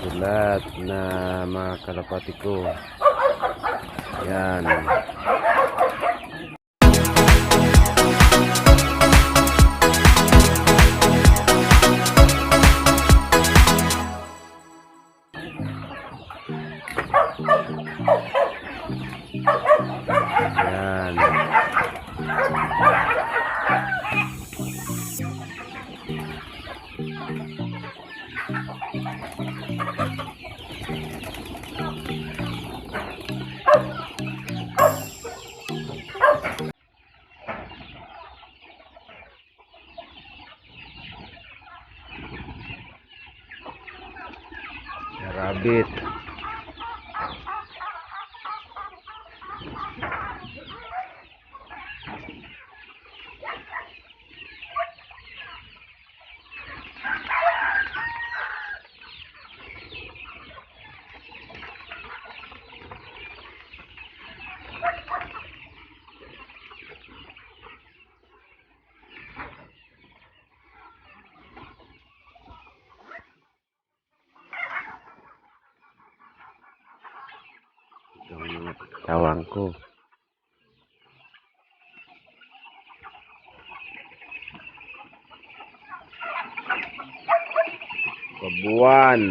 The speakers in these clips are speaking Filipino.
sa lahat na mga kalapati ko. Yan. Yan. Rabbit. Yung mga tawang ko. Kabuan.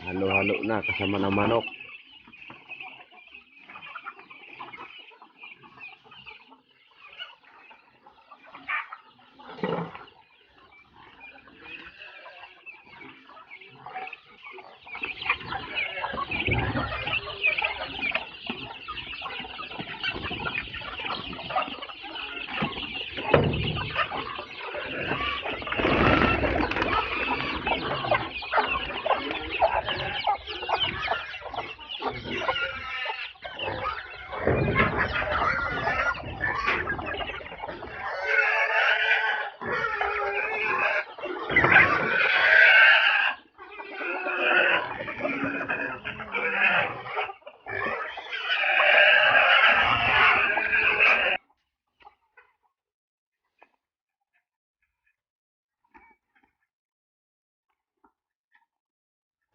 Halo-halo na kasama ng manok.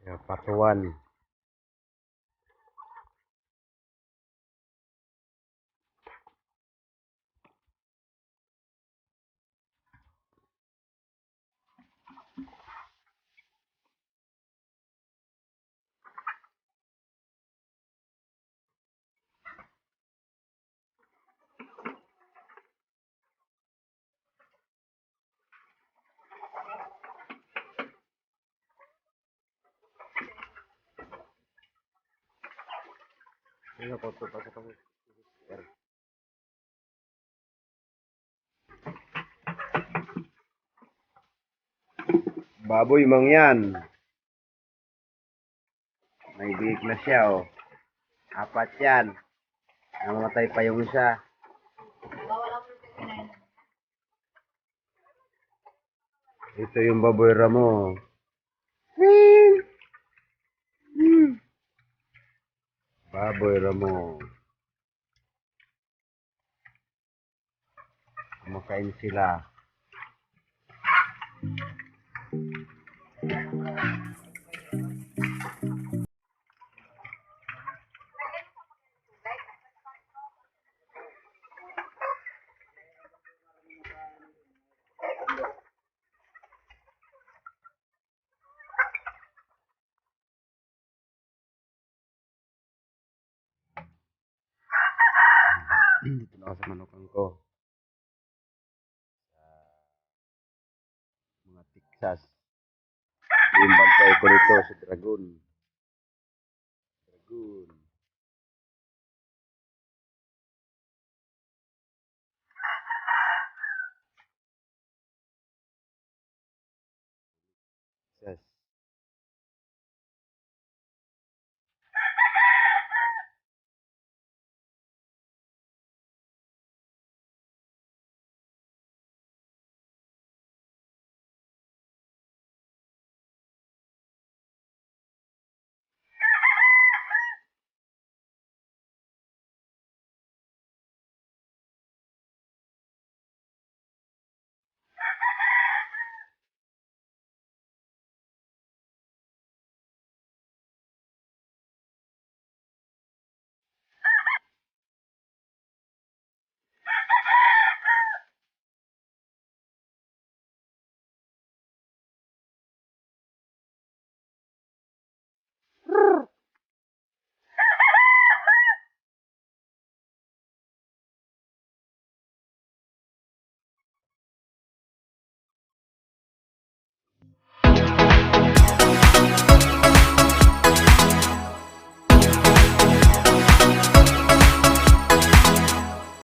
Ya, patuan. Ini foto pakai kamu. Baboy mang yan. May biik na siya, oh. Apat yan. Namatay pa yung isa. Ito yung baboy ramo. Baboy ramo. Kumakain sila. Dito na ako sa manukan ko. Mga Texas. Yung bantay ko nito sa Dragon.